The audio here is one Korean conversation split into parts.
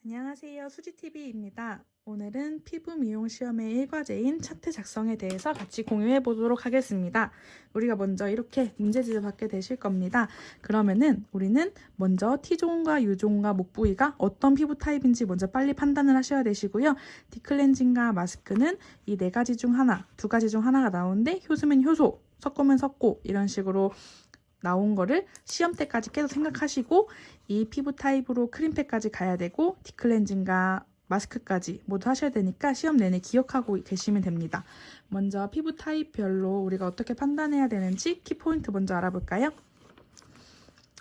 안녕하세요. 수지TV입니다. 오늘은 피부 미용 시험의 일과제인 차트 작성에 대해서 같이 공유해 보도록 하겠습니다. 우리가 먼저 이렇게 문제지를 받게 되실 겁니다. 그러면은 우리는 먼저 T존과 U존과 목 부위가 어떤 피부 타입인지 먼저 빨리 판단을 하셔야 되시고요. 딥클렌징과 마스크는 이 네 가지 중 하나, 두 가지 중 하나가 나오는데 효소면 효소, 섞으면 섞고 이런 식으로 나온 거를 시험 때까지 계속 생각하시고 이 피부 타입으로 크림팩까지 가야 되고 딥클렌징과 마스크까지 모두 하셔야 되니까 시험 내내 기억하고 계시면 됩니다. 먼저 피부 타입별로 우리가 어떻게 판단해야 되는지 키포인트 먼저 알아볼까요?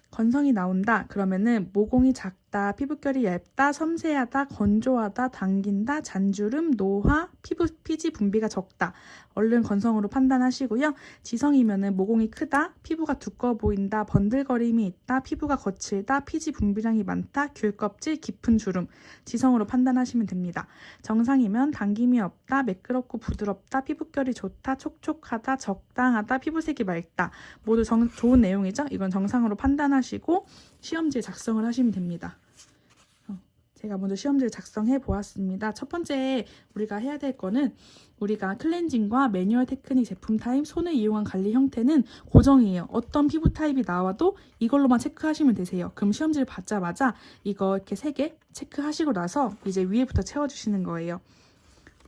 건성이 나온다. 그러면은 모공이 작다, 피부결이 얇다, 섬세하다, 건조하다, 당긴다, 잔주름, 노화, 피지 분비가 적다. 얼른 건성으로 판단하시고요. 지성이면은 모공이 크다, 피부가 두꺼워 보인다, 번들거림이 있다, 피부가 거칠다, 피지 분비량이 많다, 귤껍질, 깊은 주름. 지성으로 판단하시면 됩니다. 정상이면 당김이 없다, 매끄럽고 부드럽다, 피부결이 좋다, 촉촉하다, 적당하다, 피부색이 맑다. 모두 좋은 내용이죠? 이건 정상으로 판단하시고 시험지에 작성을 하시면 됩니다. 제가 먼저 시험지를 작성해 보았습니다. 첫 번째 우리가 해야 될 거는 우리가 클렌징과 매뉴얼 테크닉 제품 타입, 손을 이용한 관리 형태는 고정이에요. 어떤 피부 타입이 나와도 이걸로만 체크하시면 되세요. 그럼 시험지를 받자마자 이거 이렇게 3개 체크하시고 나서 이제 위에부터 채워주시는 거예요.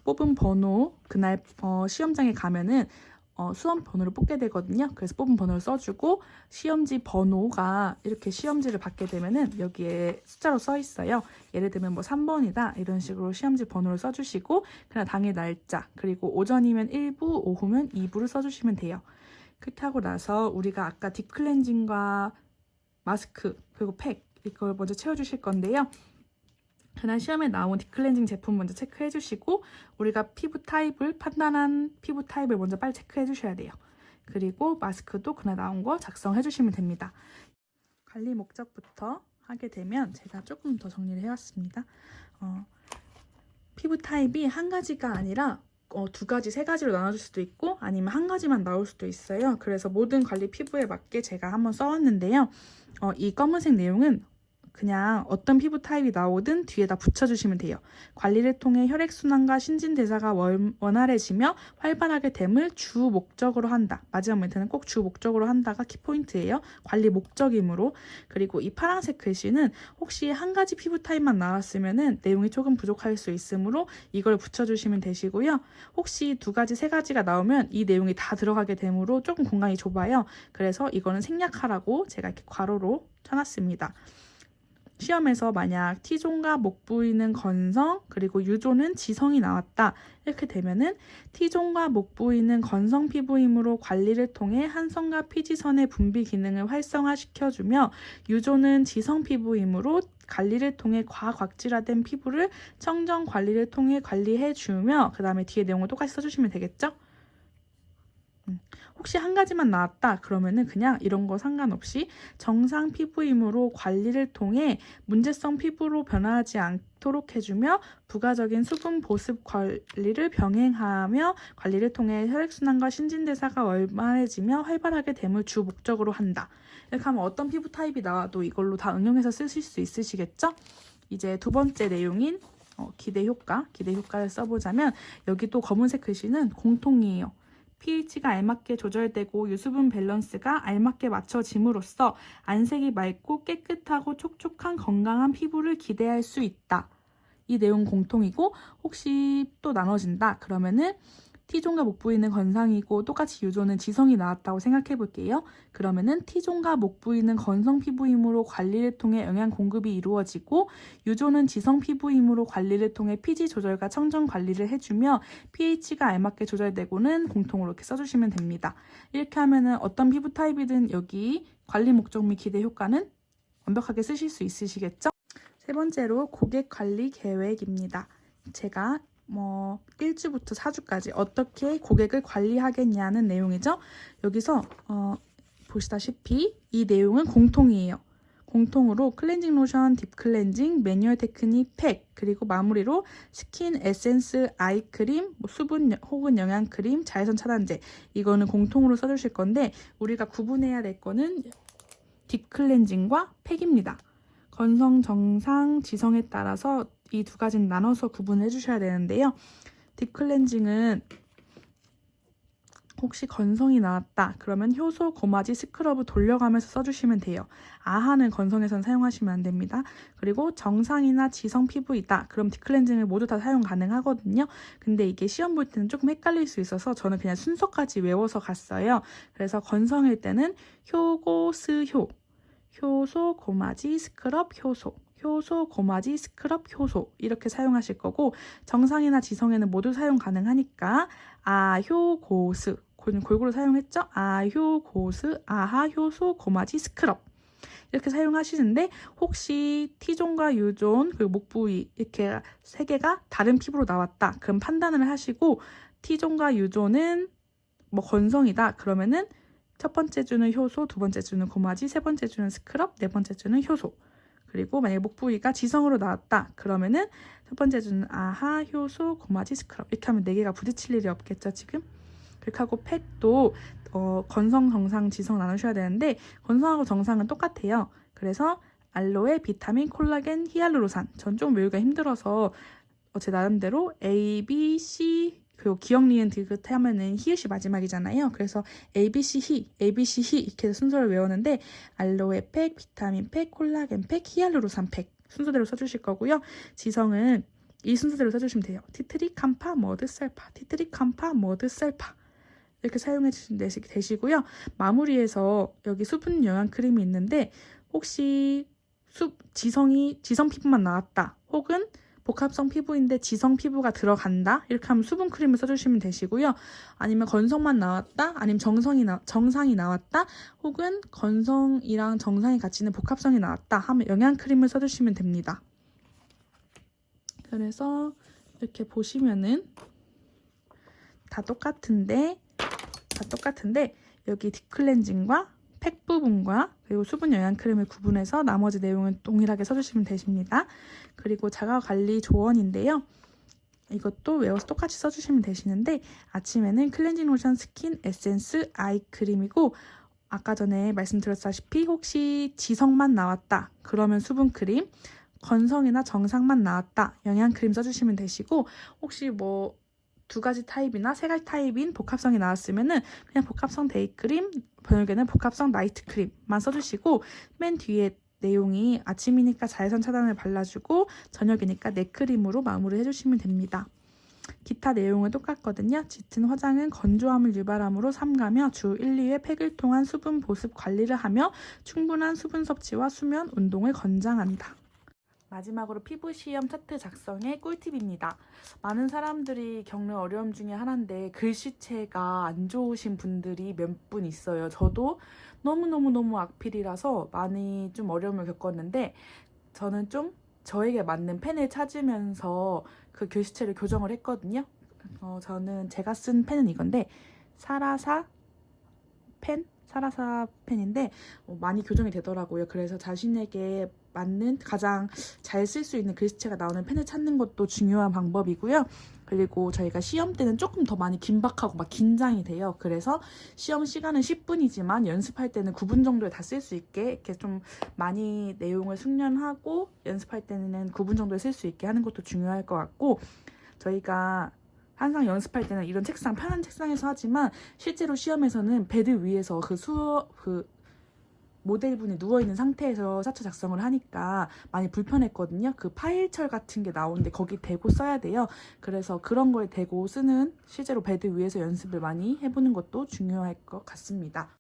뽑은 번호, 그날 시험장에 가면은 수험 번호를 뽑게 되거든요. 그래서 뽑은 번호를 써주고 시험지 번호가 이렇게 시험지를 받게 되면은 여기에 숫자로 써 있어요. 예를 들면 뭐 3번이다 이런 식으로 시험지 번호를 써주시고 그냥 당일 날짜, 그리고 오전이면 1부, 오후면 2부를 써주시면 돼요. 그렇게 하고 나서 우리가 아까 딥클렌징과 마스크 그리고 팩 이걸 먼저 채워주실 건데요. 그날 시험에 나온 딥클렌징 제품 먼저 체크해 주시고 우리가 피부 타입을 판단한 피부 타입을 먼저 빨리 체크해 주셔야 돼요. 그리고 마스크도 그날 나온 거 작성해 주시면 됩니다. 관리 목적부터 하게 되면 제가 조금 더 정리를 해왔습니다. 피부 타입이 한 가지가 아니라 2가지, 3가지로 나눠질 수도 있고 아니면 한 가지만 나올 수도 있어요. 그래서 모든 관리 피부에 맞게 제가 한번 써왔는데요. 이 검은색 내용은 그냥 어떤 피부 타입이 나오든 뒤에다 붙여주시면 돼요. 관리를 통해 혈액순환과 신진대사가 원활해지며 활발하게 됨을 주 목적으로 한다. 마지막 멘트는 꼭 주 목적으로 한다가 키포인트예요. 관리 목적이므로. 그리고 이 파란색 글씨는 혹시 한 가지 피부 타입만 나왔으면 내용이 조금 부족할 수 있으므로 이걸 붙여주시면 되시고요. 혹시 2가지, 3가지가 나오면 이 내용이 다 들어가게 되므로 조금 공간이 좁아요. 그래서 이거는 생략하라고 제가 이렇게 괄호로 쳐놨습니다. 시험에서 만약 T존과 목 부위는 건성, 그리고 U존은 지성이 나왔다. 이렇게 되면은 T존과 목 부위는 건성 피부이므로 관리를 통해 한성과 피지선의 분비 기능을 활성화시켜주며 U존은 지성 피부이므로 관리를 통해 과각질화된 피부를 청정 관리를 통해 관리해주며 그 다음에 뒤에 내용을 똑같이 써주시면 되겠죠? 혹시 한 가지만 나왔다 그러면은 그냥 이런 거 상관없이 정상 피부이므로 관리를 통해 문제성 피부로 변화하지 않도록 해주며 부가적인 수분 보습 관리를 병행하며 관리를 통해 혈액순환과 신진대사가 원활해지며 활발하게 됨을 주 목적으로 한다. 이렇게 하면 어떤 피부 타입이 나와도 이걸로 다 응용해서 쓰실 수 있으시겠죠? 이제 2번째 내용인 기대 효과를 써보자면 여기도 검은색 글씨는 공통이에요. pH가 알맞게 조절되고 유수분 밸런스가 알맞게 맞춰짐으로써 안색이 맑고 깨끗하고 촉촉한 건강한 피부를 기대할 수 있다. 이 내용 공통이고 혹시 또 나눠진다 그러면은 T존과 목 부위는 건상이고 똑같이 U존은 지성이 나왔다고 생각해 볼게요. 그러면은 T존과 목 부위는 건성 피부이므로 관리를 통해 영양 공급이 이루어지고 U존은 지성 피부이므로 관리를 통해 피지 조절과 청정 관리를 해주며 pH가 알맞게 조절되고는 공통으로 이렇게 써주시면 됩니다. 이렇게 하면은 어떤 피부 타입이든 여기 관리 목적 및 기대 효과는 완벽하게 쓰실 수 있으시겠죠? 3번째로 고객 관리 계획입니다. 제가 1주부터 4주까지 어떻게 고객을 관리하겠냐는 내용이죠. 여기서 보시다시피 이 내용은 공통이에요. 공통으로 클렌징 로션, 딥클렌징, 매뉴얼 테크닉, 팩, 그리고 마무리로 스킨, 에센스, 아이크림, 수분 혹은 영양크림, 자외선 차단제 이거는 공통으로 써주실 건데 우리가 구분해야 될 거는 딥클렌징과 팩입니다. 건성, 정상, 지성에 따라서 이 두 가지는 나눠서 구분을 해주셔야 되는데요. 딥클렌징은 혹시 건성이 나왔다 그러면 효소, 고마지, 스크러브 돌려가면서 써주시면 돼요. 아하는 건성에선 사용하시면 안 됩니다. 그리고 정상이나 지성 피부이다 그럼 딥클렌징을 모두 다 사용 가능하거든요. 근데 이게 시험 볼 때는 조금 헷갈릴 수 있어서 저는 그냥 순서까지 외워서 갔어요. 그래서 건성일 때는 효고, 스효, 효소, 고마지, 스크럽, 효소, 효소, 고마지, 스크럽, 효소 이렇게 사용하실 거고, 정상이나 지성에는 모두 사용 가능하니까 아효고스 골고루 사용했죠? 아효고스, 아하, 효소, 고마지, 스크럽 이렇게 사용하시는데, 혹시 T존과 U존 그리고 목 부위 이렇게 세 개가 다른 피부로 나왔다 그럼 판단을 하시고, T존과 U존은 뭐 건성이다 그러면은 첫 번째 주는 효소, 두 번째 주는 고마지, 세 번째 주는 스크럽, 네 번째 주는 효소. 그리고 만약에 목 부위가 지성으로 나왔다 그러면은 첫 번째 주는 아하, 효소, 고마지, 스크럽 이렇게 하면 네 개가 부딪힐 일이 없겠죠 지금? 그렇게 하고 팩도 건성, 정상, 지성 나누셔야 되는데, 건성하고 정상은 똑같아요. 그래서 알로에, 비타민, 콜라겐, 히알루로산. 전 좀 외우기가 힘들어서 제 나름대로 A, B, C 그리고 기억, 니은, 디귿 하면은 히읗이 마지막이잖아요. 그래서 A, B, C, 히, A, B, C, 히 이렇게 해서 순서를 외우는데, 알로에 팩, 비타민 팩, 콜라겐 팩, 히알루로산 팩 순서대로 써주실 거고요. 지성은 이 순서대로 써주시면 돼요. 티트리, 캄파, 머드, 셀파, 티트리, 캄파, 머드, 셀파 이렇게 사용해 주시면 되시고요. 마무리해서 여기 수분 영양 크림이 있는데, 혹시 지성 피부만 나왔다 혹은 복합성 피부인데 지성 피부가 들어간다 이렇게 하면 수분 크림을 써주시면 되시고요. 아니면 건성만 나왔다 아니면 정상이 나왔다 혹은 건성이랑 정상이 같이 있는 복합성이 나왔다 하면 영양 크림을 써주시면 됩니다. 그래서 이렇게 보시면은 다 똑같은데 여기 딥클렌징과 팩 부분과 그리고 수분 영양 크림을 구분해서 나머지 내용은 동일하게 써주시면 되십니다. 그리고 자가관리 조언인데요. 이것도 외워서 똑같이 써주시면 되시는데, 아침에는 클렌징 로션, 스킨, 에센스, 아이크림이고, 아까 전에 말씀드렸다시피 혹시 지성만 나왔다 그러면 수분크림, 건성이나 정상만 나왔다 영양크림 써주시면 되시고, 혹시 뭐 두 가지 타입이나 세 가지 타입인 복합성이 나왔으면은 그냥 복합성 데이크림, 저녁에는 복합성 나이트크림만 써주시고, 맨 뒤에 내용이 아침이니까 자외선 차단을 발라주고 저녁이니까 넥크림으로 마무리 해주시면 됩니다. 기타 내용은 똑같거든요. 짙은 화장은 건조함을 유발함으로 삼가며 주 1, 2회 팩을 통한 수분 보습 관리를 하며 충분한 수분 섭취와 수면, 운동을 권장한다. 마지막으로 피부 시험 차트 작성의 꿀팁입니다. 많은 사람들이 겪는 어려움 중에 하나인데, 글씨체가 안 좋으신 분들이 몇 분 있어요. 저도 너무너무 악필이라서 많이 좀 어려움을 겪었는데, 저는 좀 저에게 맞는 펜을 찾으면서 그 글씨체를 교정을 했거든요. 저는 제가 쓴 펜은 이건데, 사라사 펜인데 많이 교정이 되더라고요. 그래서 자신에게 맞는 가장 잘 쓸 수 있는 글씨체가 나오는 펜을 찾는 것도 중요한 방법이고요. 그리고 저희가 시험 때는 조금 더 많이 긴박하고 막 긴장이 돼요. 그래서 시험 시간은 10분이지만 연습할 때는 9분 정도에 다 쓸 수 있게 이렇게 좀 많이 내용을 숙련하고 연습할 때는 9분 정도에 쓸 수 있게 하는 것도 중요할 것 같고, 저희가 항상 연습할 때는 이런 책상, 편한 책상에서 하지만 실제로 시험에서는 베드 위에서 그 모델분이 누워있는 상태에서 차트 작성을 하니까 많이 불편했거든요. 그 파일철 같은 게 나오는데 거기 대고 써야 돼요. 그래서 그런 거에 대고 쓰는, 실제로 베드 위에서 연습을 많이 해보는 것도 중요할 것 같습니다.